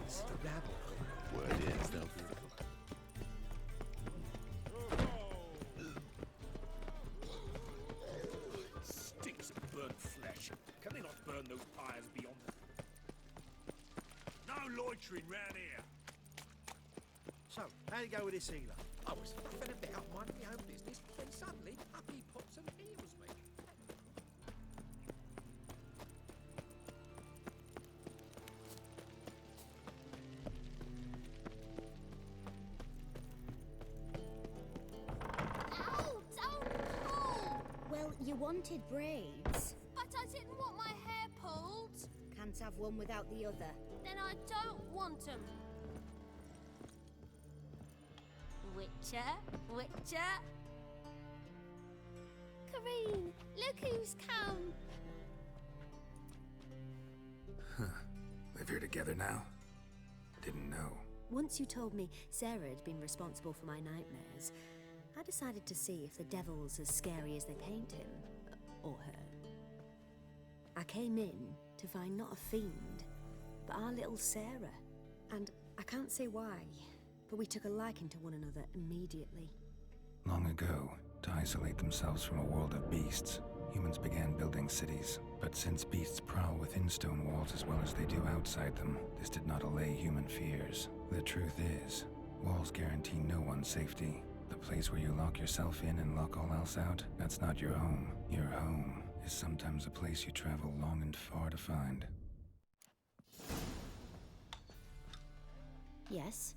It's the rabble. Word is, they'll be... Stinks of burnt flesh. Can they not burn those pyres beyond? No loitering round here. So, how'd it go with this healer? I was faffing about minding my own business, then suddenly up he pops and heals me. Ow! Don't pull! Well, you wanted braids. But I didn't want my hair pulled. Can't have one without the other. Then I don't want them. Witcher, Witcher. Kareen, look who's come. Live here together now? Didn't know. Once you told me Sarah had been responsible for my nightmares, I decided to see if the devil's as scary as they paint him. Or her. I came in to find not a fiend, but our little Sarah. And I can't say why, but we took a liking to one another immediately. Long ago, to isolate themselves from a world of beasts, humans began building cities. But since beasts prowl within stone walls as well as they do outside them, this did not allay human fears. The truth is, walls guarantee no one's safety. The place where you lock yourself in and lock all else out, that's not your home. Your home is sometimes a place you travel long and far to find. Yes?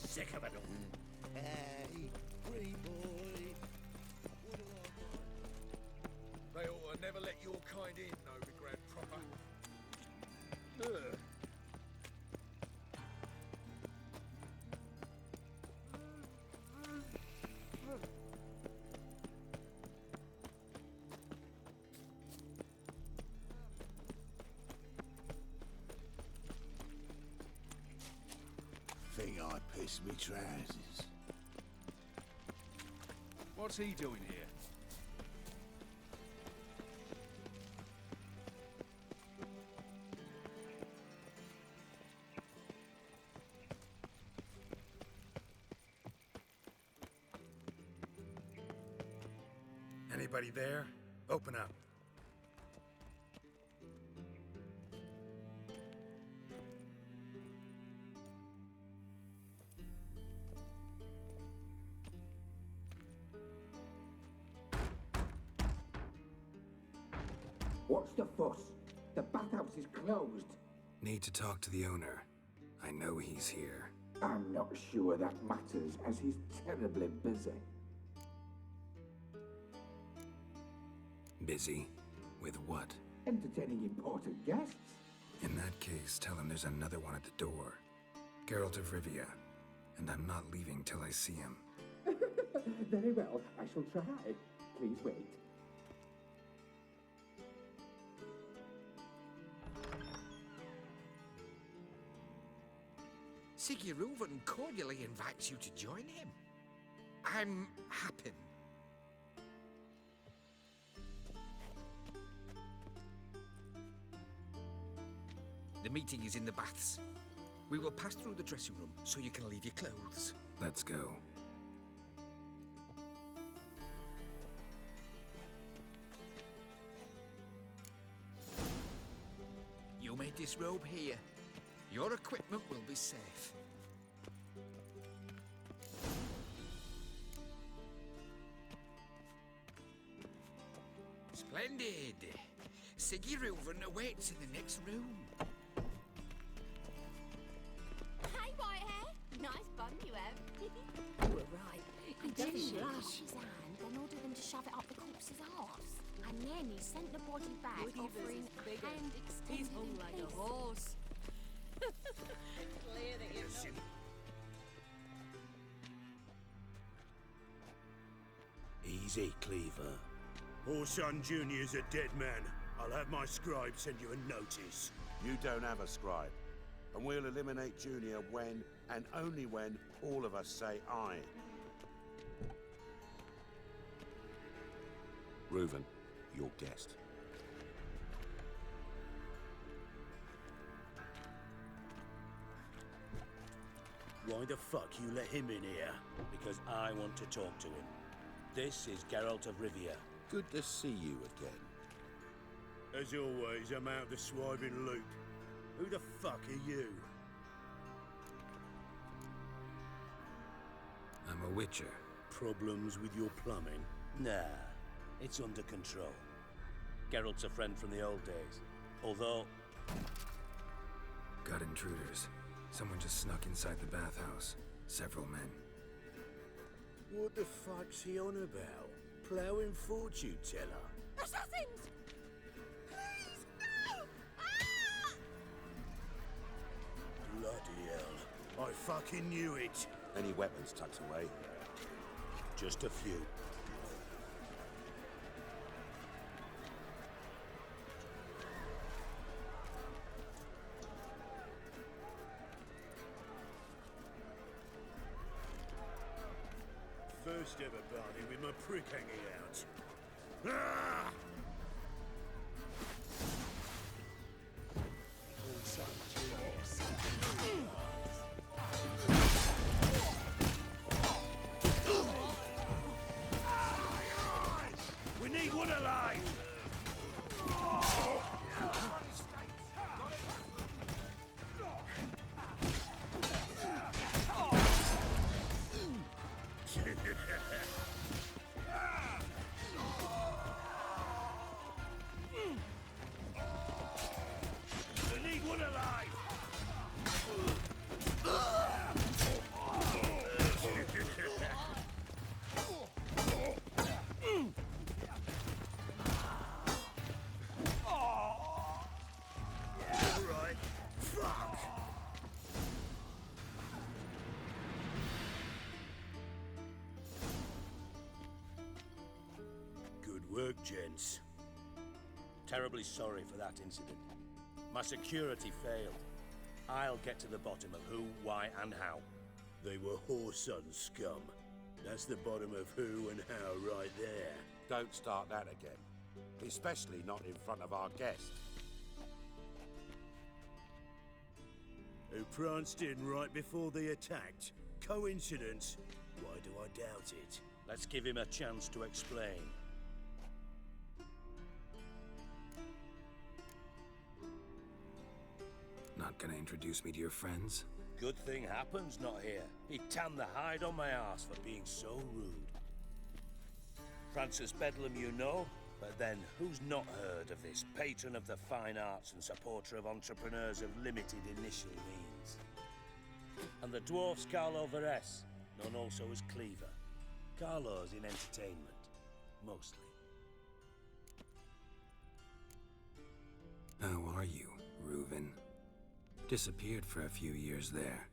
Sick of it all. Hey, free boy. What do I They ought to never let your kind in, Novigrad proper. Ugh. think I pissed me trousers? What's he doing here? Anybody there? Open up. What's the fuss? The bathhouse is closed. Need to talk to the owner. I know he's here. I'm not sure that matters, as he's terribly busy. Busy? With what? Entertaining important guests. In that case, tell him there's another one at the door. Geralt of Rivia. And I'm not leaving till I see him. Very well, I shall try. Please wait. Reuven cordially invites you to join him. I'm happy. The meeting is in the baths. We will pass through the dressing room so you can leave your clothes. Let's go. You may disrobe here. Your equipment will be safe. Splendid. Reuven awaits in the next room. Hey, white hair. Nice bun you have. You were right. He Revenge. His hand, then ordered them to shove it up the corpse's arse. And then he sent the body back, offering a hand extended. He's hung like a horse. Clear that you're not. Easy, Cleaver. Orson Jr.'s a dead man. I'll have my scribe send you a notice. You don't have a scribe. And we'll eliminate Junior when, and only when, all of us say aye. Reuven, your guest. Why the fuck you let him in here? Because I want to talk to him. This is Geralt of Rivia. Good to see you again. As always, I'm out of the swiving loop. Who the fuck are you? I'm a witcher. Problems with your plumbing? Nah, it's under control. Geralt's a friend from the old days. Although... Got intruders. Someone just snuck inside the bathhouse. Several men. What the fuck's he on about? Ploughing fortune teller? Assassins! Please, no! Ah! Bloody hell. I fucking knew it. Any weapons tucked away? just a few. First ever party with my prick hanging out. Ah! We need one alive! We need one alive! Alright. Fuck! Good work, gents. Terribly sorry for that incident. My security failed. I'll get to the bottom of who, why, and how. They were whoreson scum. That's the bottom of who and how right there. Don't start that again. Especially not in front of our guest. Who pranced in right before they attacked. Coincidence? Why do I doubt it? Let's give him a chance to explain. Not gonna introduce me to your friends? Good thing happens not here. He tanned the hide on my ass for being so rude. Francis Bedlam you know, but then who's not heard of this patron of the fine arts and supporter of entrepreneurs of limited initial means? And the dwarf's Carlo Veres, known also as Cleaver. Carlo's in entertainment, mostly. How are you, Reuven? Disappeared for a few years there,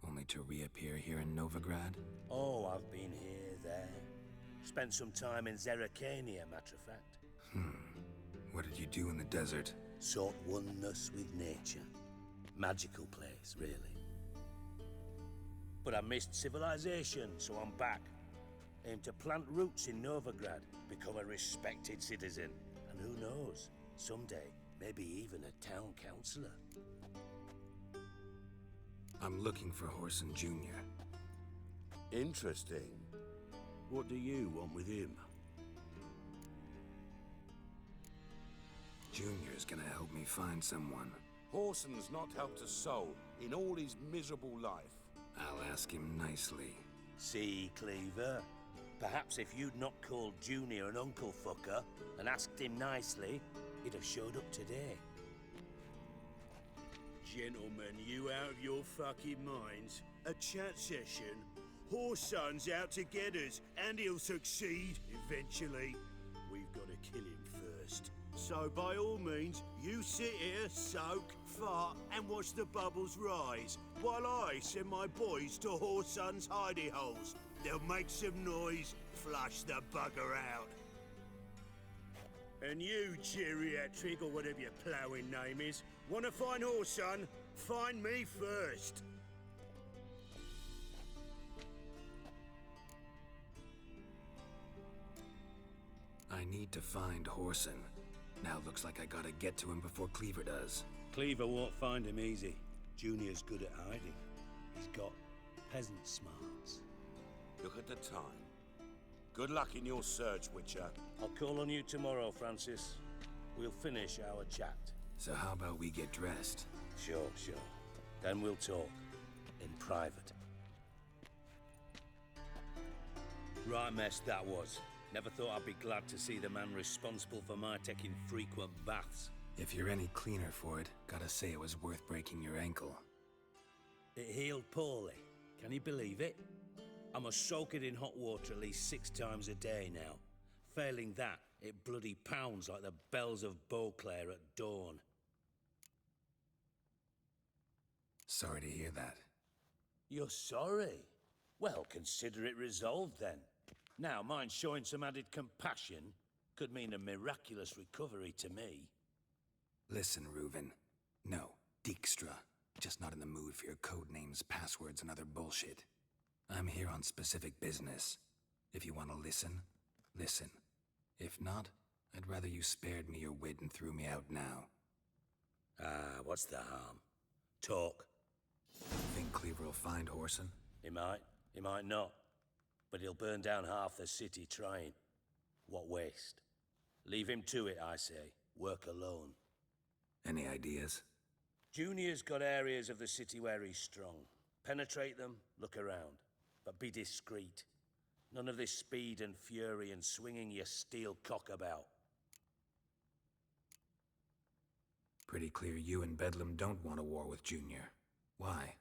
only to reappear here in Novigrad? Oh, I've been here, there. Spent some time in Zerrikania, matter of fact. What did you do in the desert? Sought oneness with nature. Magical place, really. But I missed civilization, so I'm back. Aim to plant roots in Novigrad, become a respected citizen. And who knows, someday, maybe even a town councillor. I'm looking for Whoreson Jr. Interesting. What do you want with him? Junior's gonna help me find someone. Whoreson's not helped a soul in all his miserable life. I'll ask him nicely. See, Cleaver? Perhaps if you'd not called Junior an uncle fucker and asked him nicely, he'd have showed up today. Gentlemen, you out of your fucking minds? A chat session? Whoreson's out to get us, and he'll succeed eventually. We've got to kill him first. So by all means, you sit here, soak, fart, and watch the bubbles rise, while I send my boys to Whoreson's hidey holes. They'll make some noise, flush the bugger out. And you, geriatric, or whatever your ploughing name is, want to find Whoreson? Find me first. I need to find Whoreson. Now looks like I gotta get to him before Cleaver does. Cleaver won't find him easy. Junior's good at hiding. He's got peasant smarts. Look at the time. Good luck in your search, Witcher. I'll call on you tomorrow, Francis. We'll finish our chat. So how about we get dressed? Sure. Then we'll talk. In private. Right mess that was. Never thought I'd be glad to see the man responsible for my taking frequent baths. If you're any cleaner for it, gotta say it was worth breaking your ankle. It healed poorly. Can you believe it? I must soak it in hot water at least 6 times a day now. Failing that, it bloody pounds like the bells of Beauclair at dawn. Sorry to hear that. You're sorry? Well, consider it resolved then. Now, mind showing some added compassion could mean a miraculous recovery to me. Listen, Reuven. No, Dijkstra. Just not in the mood for your code names, passwords, and other bullshit. I'm here on specific business. If you want to listen, listen. If not, I'd rather you spared me your wit and threw me out now. What's the harm? Talk. Think Cleaver will find Whoreson? He might not. But he'll burn down half the city trying. What waste? Leave him to it, I say. Work alone. Any ideas? Junior's got areas of the city where he's strong. Penetrate them, look around. But be discreet. None of this speed and fury and swinging your steel cock about. Pretty clear you and Bedlam don't want a war with Junior. Why?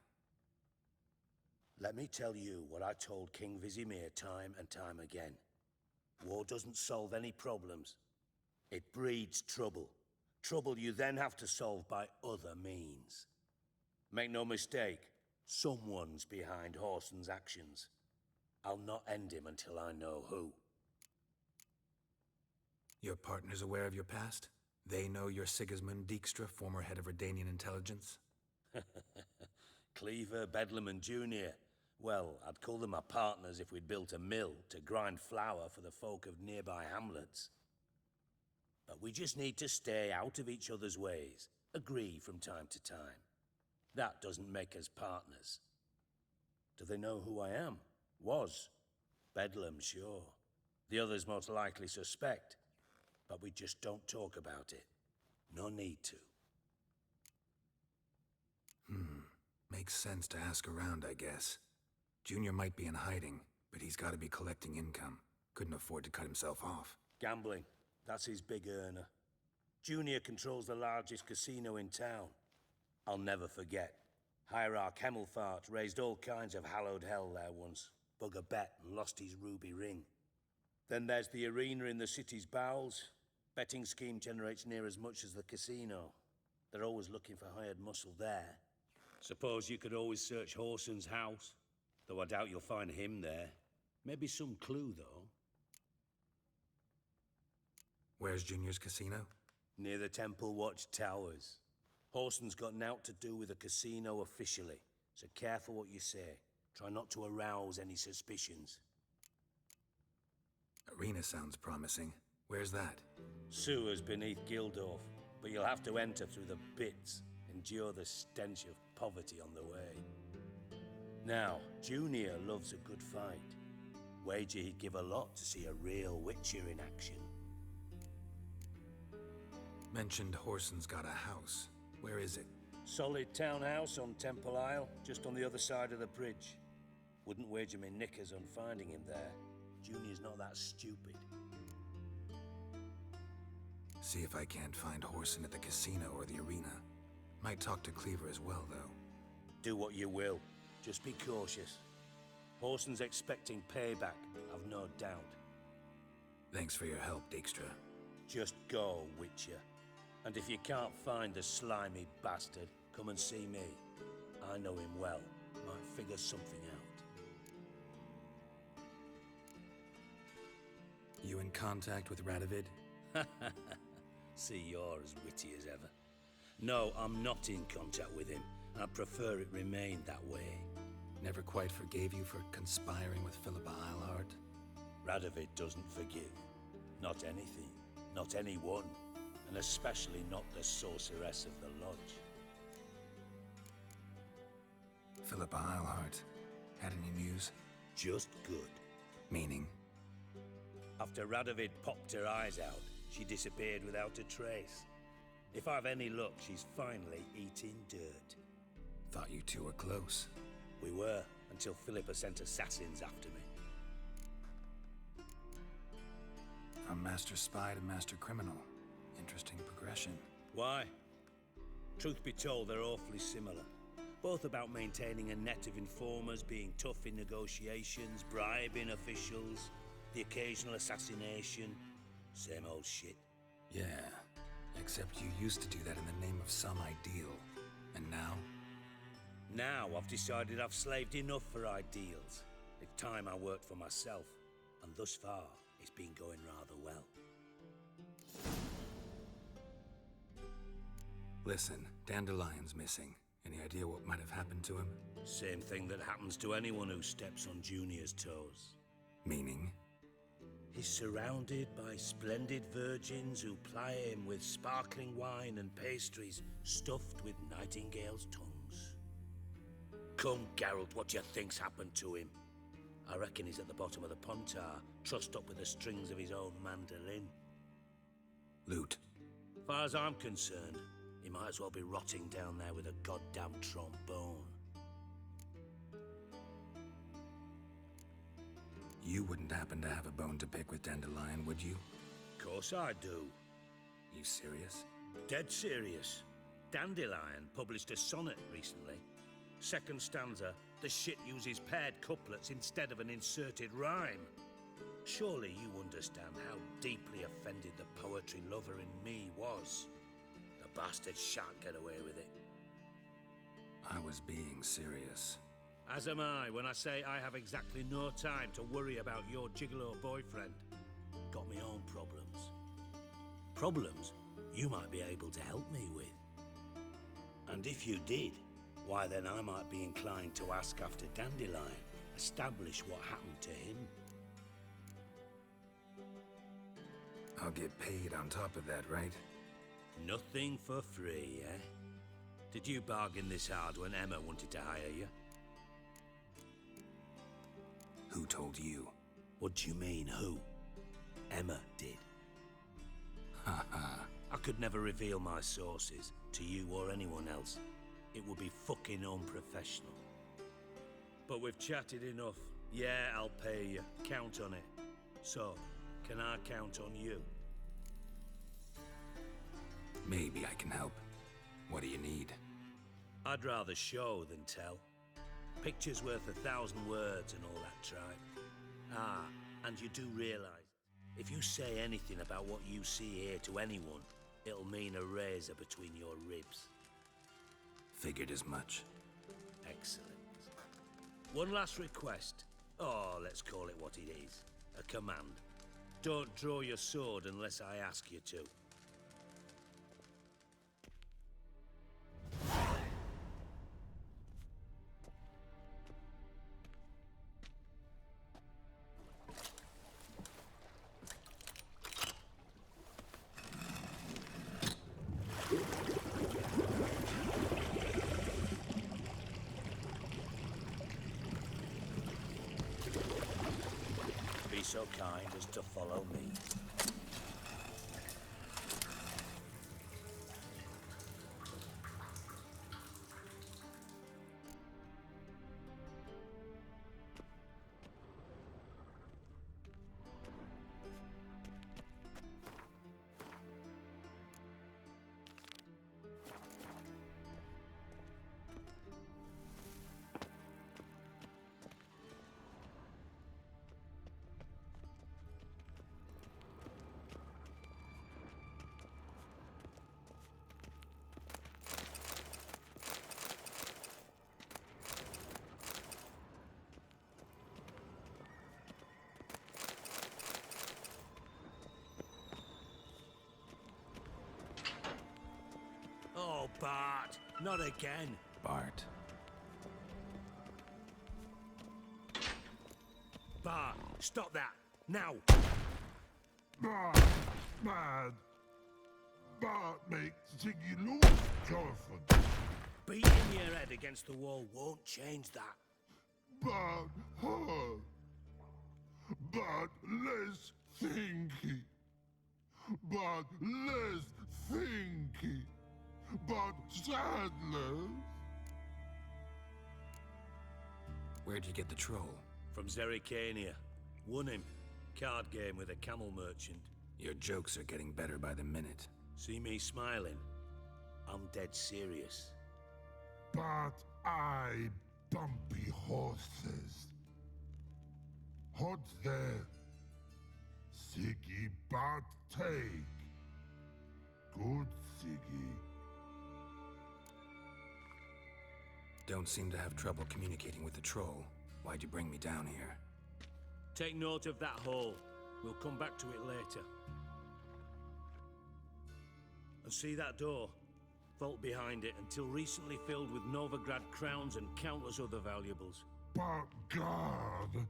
Let me tell you what I told King Vizimir time and time again. War doesn't solve any problems. It breeds trouble. Trouble you then have to solve by other means. Make no mistake, someone's behind Whoreson's actions. I'll not end him until I know who. Your partner's aware of your past? They know you're Sigismund Dijkstra, former head of Redanian intelligence? Cleaver, Bedlam and Junior. Well, I'd call them my partners if we'd built a mill to grind flour for the folk of nearby hamlets. But we just need to stay out of each other's ways, agree from time to time. That doesn't make us partners. Do they know who I am? Was. Bedlam, sure. The others most likely suspect. But we just don't talk about it. No need to. Makes sense to ask around, I guess. Junior might be in hiding, but he's gotta be collecting income. Couldn't afford to cut himself off. Gambling. That's his big earner. Junior controls the largest casino in town. I'll never forget. Hierarch Hemmelfart raised all kinds of hallowed hell there once. Bug a bet and lost his ruby ring. Then there's the arena in the city's bowels. Betting scheme generates near as much as the casino. They're always looking for hired muscle there. Suppose you could always search Whoreson's house. Though I doubt you'll find him there. Maybe some clue, though. Where's Junior's casino? Near the Temple Watch Towers. Whoreson's got naught to do with the casino officially, so careful what you say. Try not to arouse any suspicions. Arena sounds promising. Where's that? Sewers beneath Gildorf, but you'll have to enter through the bits, endure the stench of poverty on the way. Now, Junior loves a good fight. Wager he'd give a lot to see a real Witcher in action. Mentioned Whoreson's got a house. Where is it? Solid townhouse on Temple Isle, just on the other side of the bridge. Wouldn't wager me knickers on finding him there. Junior's not that stupid. See if I can't find Whoreson at the casino or the arena. Might talk to Cleaver as well, though. Do what you will. Just be cautious. Horson's expecting payback, I've no doubt. Thanks for your help, Dijkstra. Just go, Witcher. And if you can't find the slimy bastard, come and see me. I know him well. Might figure something out. You in contact with Radovid? See, you're as witty as ever. No, I'm not in contact with him. I prefer it remain that way. Never quite forgave you for conspiring with Philippa Eilhart? Radovid doesn't forgive. Not anything. Not anyone. And especially not the sorceress of the Lodge. Philippa Eilhart. Had any news? Just good. Meaning? After Radovid popped her eyes out, she disappeared without a trace. If I've any luck, she's finally eating dirt. Thought you two were close. We were, until Philippa sent assassins after me. From master spy to master criminal. Interesting progression. Why? Truth be told, they're awfully similar. Both about maintaining a net of informers, being tough in negotiations, bribing officials, the occasional assassination. Same old shit. Yeah, except you used to do that in the name of some ideal. And now? Now I've decided I've slaved enough for ideals. It's time I worked for myself. And thus far, it's been going rather well. Listen, Dandelion's missing. Any idea what might have happened to him? Same thing that happens to anyone who steps on Junior's toes. Meaning? He's surrounded by splendid virgins who ply him with sparkling wine and pastries stuffed with nightingales' tongues. Come, Geralt, what do you think's happened to him? I reckon he's at the bottom of the Pontar, trussed up with the strings of his own mandolin. Loot. Far as I'm concerned, he might as well be rotting down there with a goddamn trombone. You wouldn't happen to have a bone to pick with Dandelion, would you? Of course I do. You serious? Dead serious. Dandelion published a sonnet recently. Second stanza, the shit uses paired couplets instead of an inserted rhyme. Surely you understand how deeply offended the poetry lover in me was. The bastard shan't get away with it. I was being serious. As am I when I say I have exactly no time to worry about your gigolo boyfriend. Got me own problems. Problems you might be able to help me with. And if you did, why then I might be inclined to ask after Dandelion, establish what happened to him. I'll get paid on top of that, right? Nothing for free, eh? Did you bargain this hard when Emma wanted to hire you? Who told you? What do you mean, who? Emma did. Ha ha. I could never reveal my sources to you or anyone else. It would be fucking unprofessional. But we've chatted enough. Yeah, I'll pay you. Count on it. So, can I count on you? Maybe I can help. What do you need? I'd rather show than tell. Picture's worth 1,000 words and all that tripe. Ah, and you do realize, if you say anything about what you see here to anyone, it'll mean a razor between your ribs. Figured as much. Excellent. One last request. Oh, let's call it what it is. A command. Don't draw your sword unless I ask you to. Be so kind as to follow me. Bart, not again. Bart. Bart, stop that, now. Bart, bad. Bart makes Ziggy lose, Jorfin. Beating your head against the wall won't change that. Bart hurt. Bart less thinky. Bart less thinky. Bart sadless. Where'd you get the troll? From Zerrikania. Won him. Card game with a camel merchant. Your jokes are getting better by the minute. See me smiling? I'm dead serious. But I bumpy horses. Hot there. Siggy Bart take. Good Siggy. Don't seem to have trouble communicating with the troll. Why'd you bring me down here? Take note of that hole. We'll come back to it later. And see that door? Vault behind it, until recently filled with Novigrad crowns and countless other valuables. But God,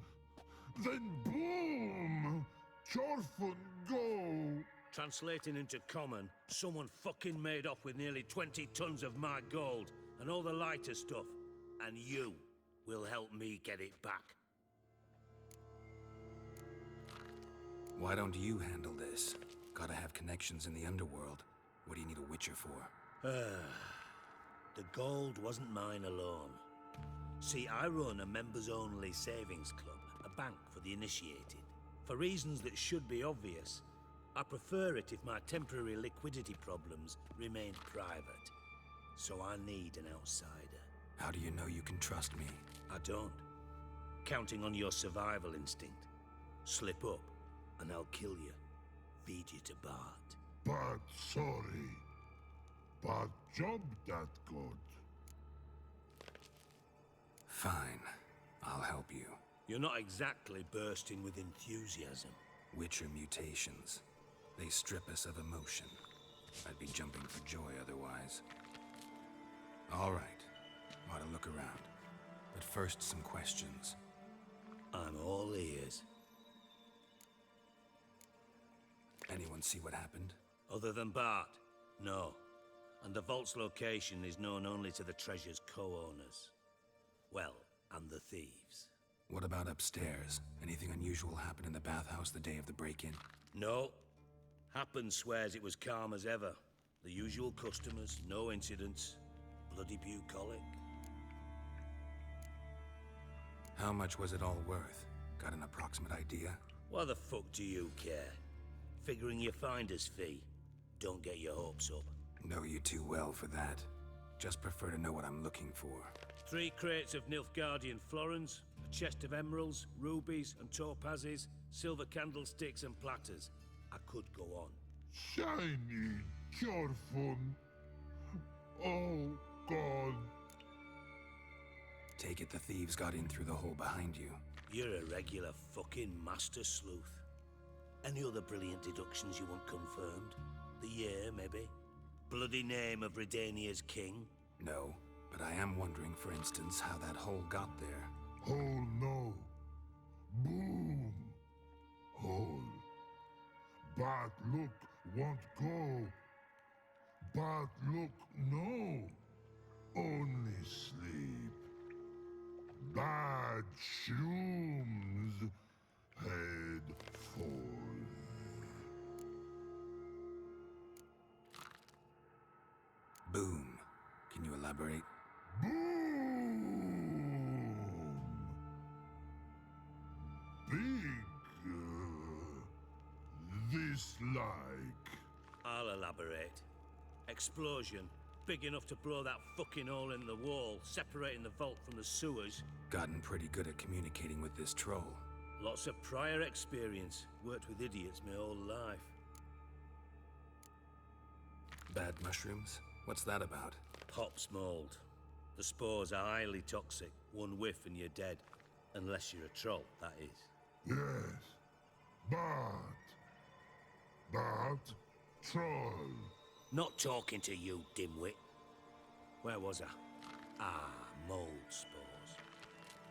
then boom! Jorfin go! Translating into common, someone fucking made off with nearly 20 tons of my gold and all the lighter stuff. And you will help me get it back. Why don't you handle this? Gotta have connections in the underworld. What do you need a witcher for? The gold wasn't mine alone. See, I run a members-only savings club, a bank for the initiated. For reasons that should be obvious, I prefer it if my temporary liquidity problems remained private. So I need an outsider. How do you know you can trust me? I don't. Counting on your survival instinct. Slip up, and I'll kill you. Feed you to Bart. But sorry. But job that good. Fine. I'll help you. You're not exactly bursting with enthusiasm. Witcher mutations. They strip us of emotion. I'd be jumping for joy otherwise. All right. Ought to look around. But first, some questions. I'm all ears. Anyone see what happened? Other than Bart? No. And the vault's location is known only to the treasure's co-owners. Well, and the thieves. What about upstairs? Anything unusual happen in the bathhouse the day of the break-in? No. Happen swears it was calm as ever. The usual customers, no incidents. Bloody bucolic. How much was it all worth? Got an approximate idea? Why the fuck do you care? Figuring your finder's fee. Don't get your hopes up. Know you too well for that. Just prefer to know what I'm looking for. 3 crates of Nilfgaardian florins, a chest of emeralds, rubies and topazes, silver candlesticks and platters. I could go on. Shiny Jorfin. Oh, God. Take it the thieves got in through the hole behind you. You're a regular fucking master sleuth. Any other brilliant deductions you want confirmed? The year, maybe? Bloody name of Redania's king? No, but I am wondering, for instance, how that hole got there. Hole no. Boom. Hole. But look, won't go. But look, no. Only sleep. Bad shoes. Head full. Boom. Can you elaborate? Boom. Big. This like. I'll elaborate. Explosion. Big enough to blow that fucking hole in the wall, separating the vault from the sewers. Gotten pretty good at communicating with this troll. Lots of prior experience. Worked with idiots my whole life. Bad mushrooms? What's that about? Hops mold. The spores are highly toxic. One whiff and you're dead. Unless you're a troll, that is. Yes. But. Troll. Not talking to you, dimwit. Where was I? Ah, mold spores.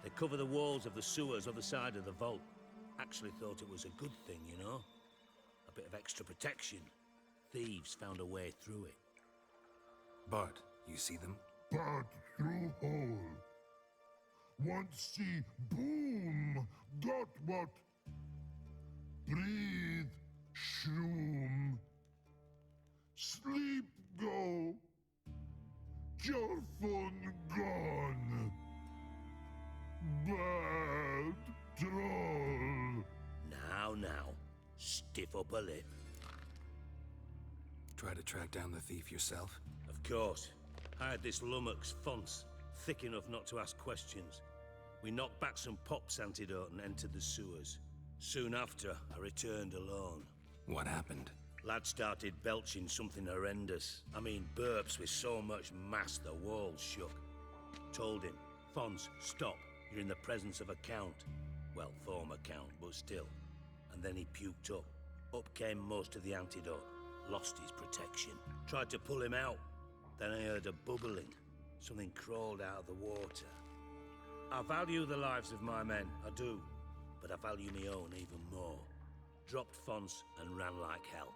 They cover the walls of the sewers other side of the vault. Actually thought it was a good thing, you know? A bit of extra protection. Thieves found a way through it. Bart, you see them? Part through hole. Once see boom, got what? Breathe, shroom. Sleep go. Your fun gone. Bad troll. Now, stiff up a lip. Try to track down the thief yourself? Of course. I had this lummox Fonce, thick enough not to ask questions. We knocked back some pop's antidote and entered the sewers. Soon after, I returned alone. What happened? Lad started belching something horrendous. I mean, burps with so much mass the walls shook. Told him, Fonce, stop. You're in the presence of a count. Well, former count, but still. And then he puked up. Up came most of the antidote. Lost his protection. Tried to pull him out. Then I heard a bubbling. Something crawled out of the water. I value the lives of my men, I do. But I value my own even more. Dropped Fonce and ran like hell.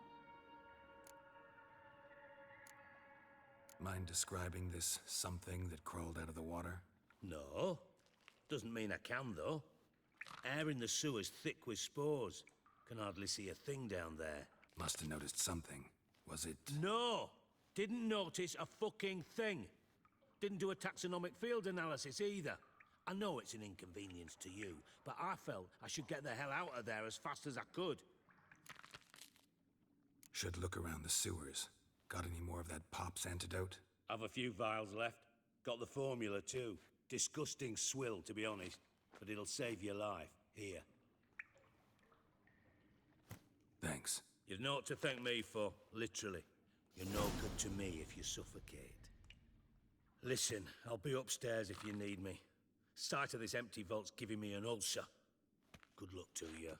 Mind describing this something that crawled out of the water? No. Doesn't mean I can, though. Air in the sewer's thick with spores. Can hardly see a thing down there. Must have noticed something. Was it... No! Didn't notice a fucking thing. Didn't do a taxonomic field analysis either. I know it's an inconvenience to you, but I felt I should get the hell out of there as fast as I could. Should look around the sewers. Got any more of that pop's antidote? Have a few vials left. Got the formula too. Disgusting swill, to be honest. But it'll save your life. Here. Thanks. You've naught to thank me for, literally. You're no good to me if you suffocate. Listen, I'll be upstairs if you need me. Sight of this empty vault's giving me an ulcer. Good luck to you.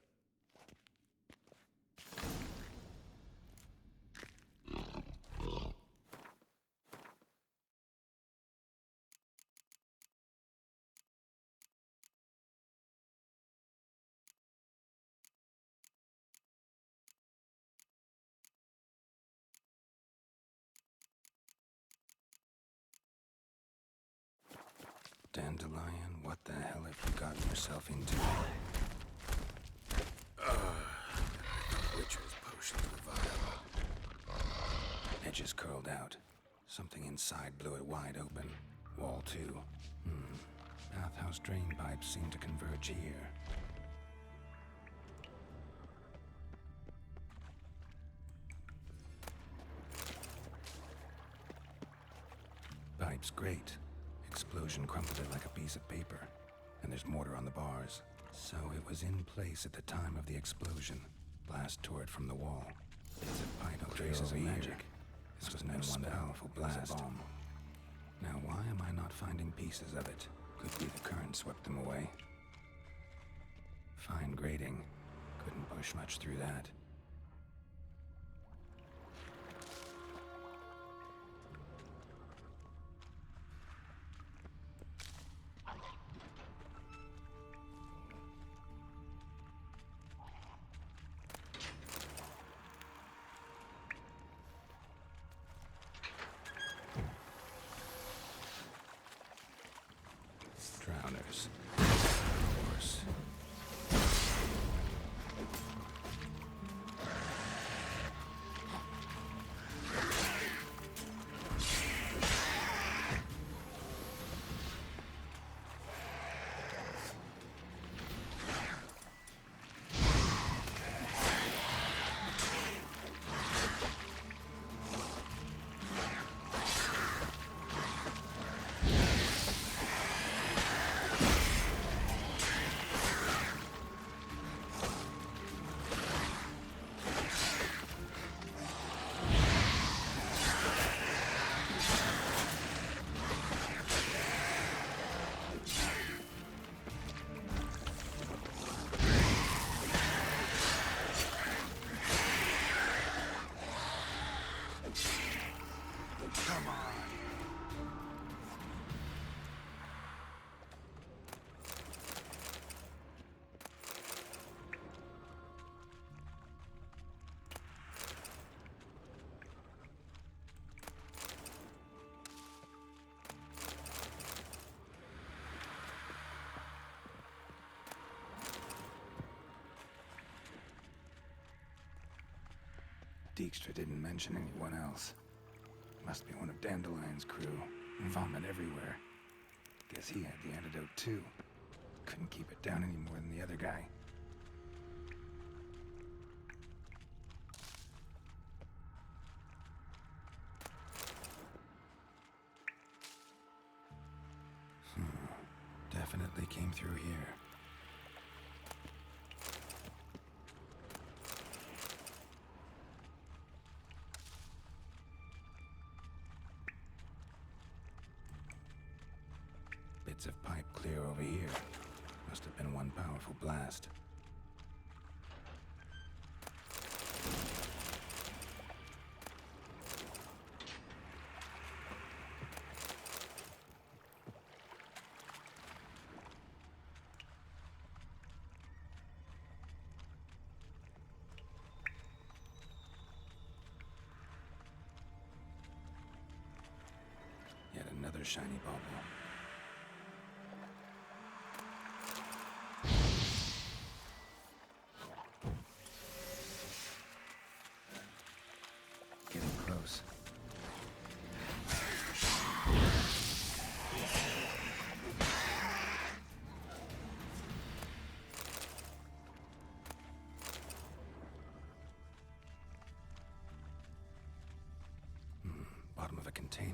Dandelion, what the hell have you gotten yourself into? Witcher's potion revival. Edges curled out. Something inside blew it wide open. Wall too. Bathhouse drain pipes seem to converge here. Pipe's great. Explosion crumpled it like a piece of paper. And there's mortar on the bars. So it was in place at the time of the explosion. Blast tore it from the wall. It's a pipe, no traces of magic. This was no one powerful blast. Now why am I not finding pieces of it? Could be the current swept them away. Fine grating. Couldn't push much through that. Drowners. Of course. Dijkstra didn't mention anyone else. Must be one of Dandelion's crew. Vomit everywhere. Guess he had the antidote too. Couldn't keep it down any more than the other guy. Definitely came through here. Bits of pipe clear over here. Must have been one powerful blast. Yet another shiny bauble. Getting close. Bottom of a container.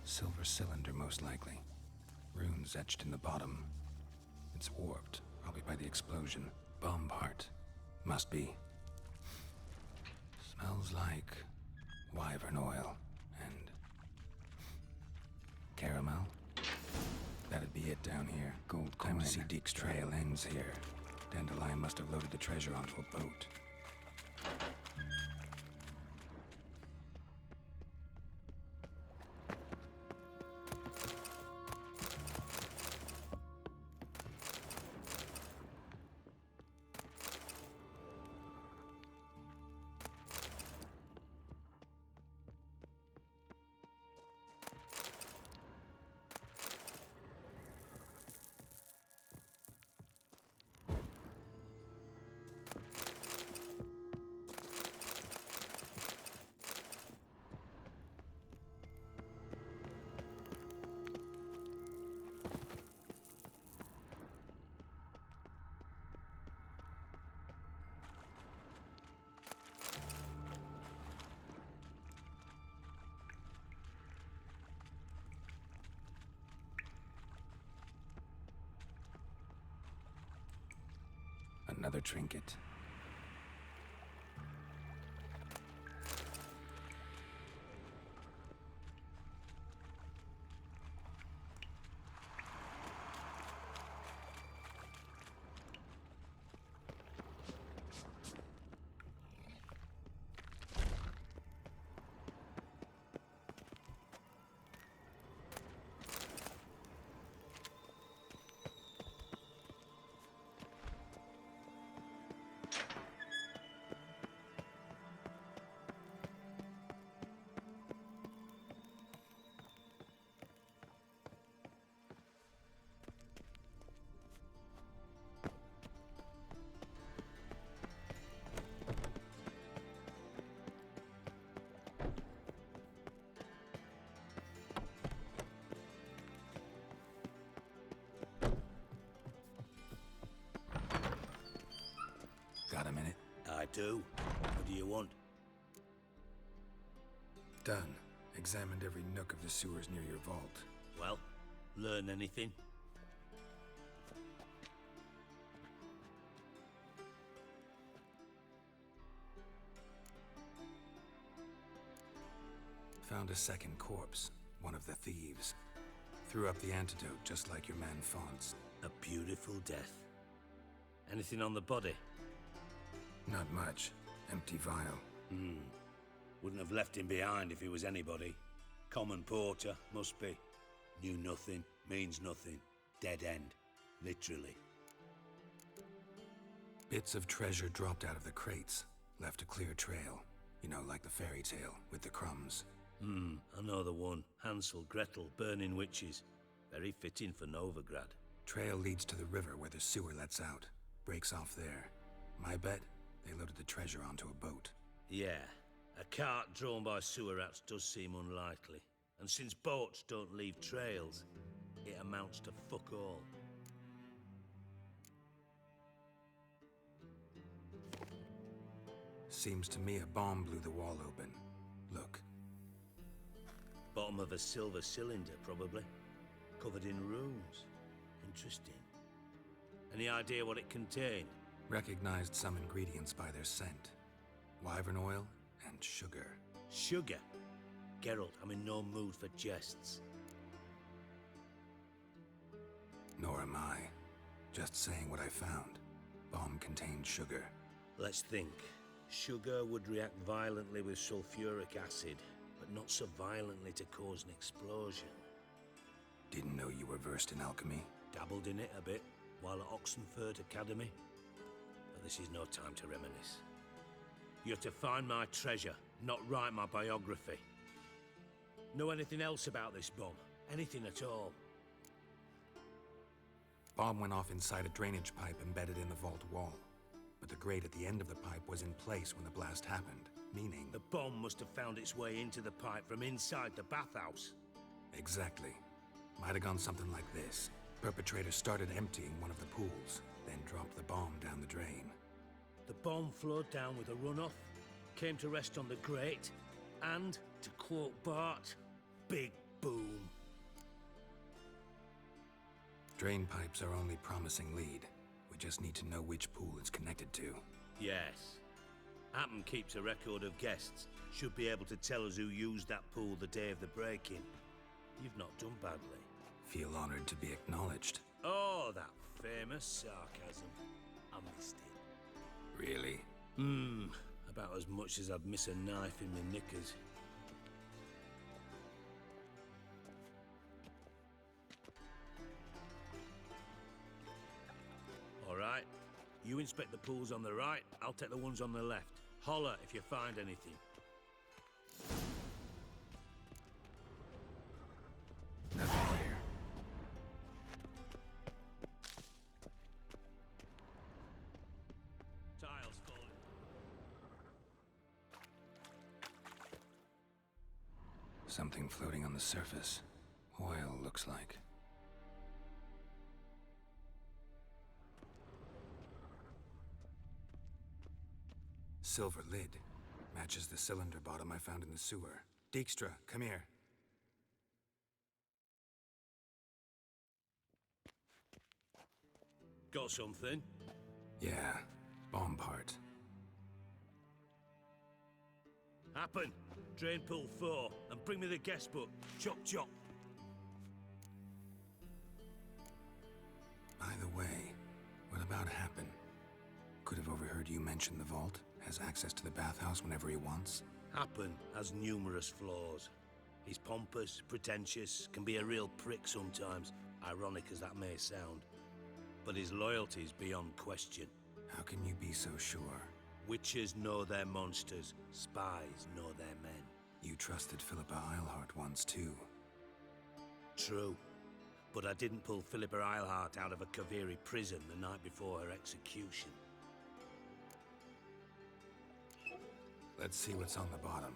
Silver cylinder, most likely. Runes etched in the bottom. It's warped, probably by the explosion. Bomb part. Must be. Smells like wyvern oil and caramel. That'd be it down here. Gold coin. Time to see Deek's trail ends here. Dandelion must have loaded the treasure onto a boat. Another trinket. Got a minute? I do. What do you want? Done. Examined every nook of the sewers near your vault. Well, learn anything? Found a second corpse. One of the thieves. Threw up the antidote just like your man Fonts. A beautiful death. Anything on the body? Not much. Empty vial. Wouldn't have left him behind if he was anybody. Common porter, must be. Knew nothing, means nothing. Dead end. Literally. Bits of treasure dropped out of the crates. Left a clear trail. You know, like the fairy tale, with the crumbs. I know the one. Hansel, Gretel, burning witches. Very fitting for Novigrad. Trail leads to the river where the sewer lets out. Breaks off there. My bet, they loaded the treasure onto a boat. Yeah, A cart drawn by sewer rats does seem unlikely. And since boats don't leave trails, it amounts to fuck all. Seems to me a bomb blew the wall open. Look. Bottom of a silver cylinder, probably. Covered in runes. Interesting. Any idea what it contained? Recognized some ingredients by their scent. Wyvern oil and sugar. Sugar? Geralt, I'm in no mood for jests. Nor am I. Just saying what I found. Bomb contained sugar. Let's think. Sugar would react violently with sulfuric acid, but not so violently to cause an explosion. Didn't know you were versed in alchemy. Dabbled in it a bit while at Oxenford Academy. But this is no time to reminisce. You're to find my treasure, not write my biography. Know anything else about this bomb? Anything at all? Bomb went off inside a drainage pipe embedded in the vault wall. But the grate at the end of the pipe was in place when the blast happened, meaning... The bomb must have found its way into the pipe from inside the bathhouse. Exactly. Might have gone something like this. Perpetrator started emptying one of the pools, then dropped the bomb down the drain. The bomb flowed down with a runoff, came to rest on the grate, and, to quote Bart, big boom. Drain pipes are only promising lead. We just need to know which pool it's connected to. Yes. Happen keeps a record of guests. Should be able to tell us who used that pool the day of the break-in. You've not done badly. Feel honored to be acknowledged. Oh, that famous sarcasm. I missed it. Really? About as much as I'd miss a knife in my knickers. All right. You inspect the pools on the right, I'll take the ones on the left. Holler if you find anything. Nothing here. Tiles falling. Something floating on the surface. Oil, looks like. Silver lid. Matches the cylinder bottom I found in the sewer. Dijkstra, come here. Got something? Yeah, bomb part. Happen. Drain pool 4, and bring me the guest book. Chop chop. By the way, what about Happen? Could have overheard you mention the vault. Has access to the bathhouse whenever he wants. Happen has numerous flaws. He's pompous, pretentious, can be a real prick sometimes, ironic as that may sound. But his loyalty's beyond question. How can you be so sure? Witches know their monsters, spies know their men. You trusted Philippa Eilhart once too. True. But I didn't pull Philippa Eilhart out of a Kaviri prison the night before her execution. Let's see what's on the bottom.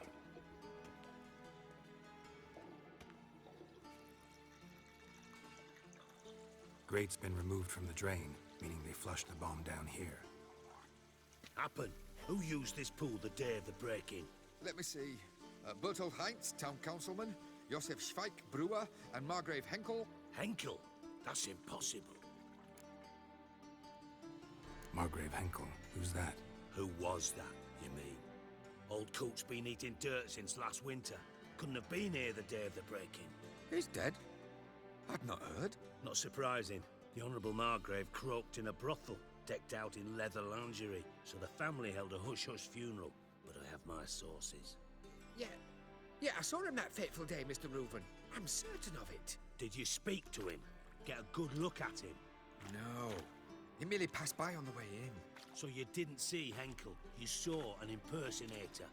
Grate's been removed from the drain, meaning they flushed the bomb down here. Happen. Who used this pool the day of the break-in? Let me see. Bertolt Heinz, town councilman, Josef Schweik, brewer, and Margrave Henkel. Henkel? That's impossible. Margrave Henkel? Who's that? Who was that, you mean? Old Coot's been eating dirt since last winter. Couldn't have been here the day of the break-in. He's dead? I'd not heard. Not surprising. The Honourable Margrave croaked in a brothel, decked out in leather lingerie, so the family held a hush-hush funeral. But I have my sources. Yeah, I saw him that fateful day, Mr. Reuven. I'm certain of it. Did you speak to him? Get a good look at him? No. He merely passed by on the way in. So you didn't see Henkel, you saw an impersonator.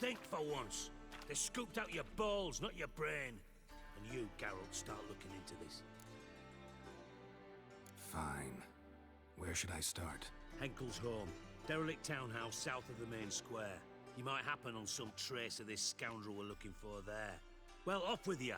Think for once. They scooped out your balls, not your brain. And you, Geralt, start looking into this. Fine. Where should I start? Henkel's home. Derelict townhouse south of the main square. You might happen on some trace of this scoundrel we're looking for there. Well, off with you.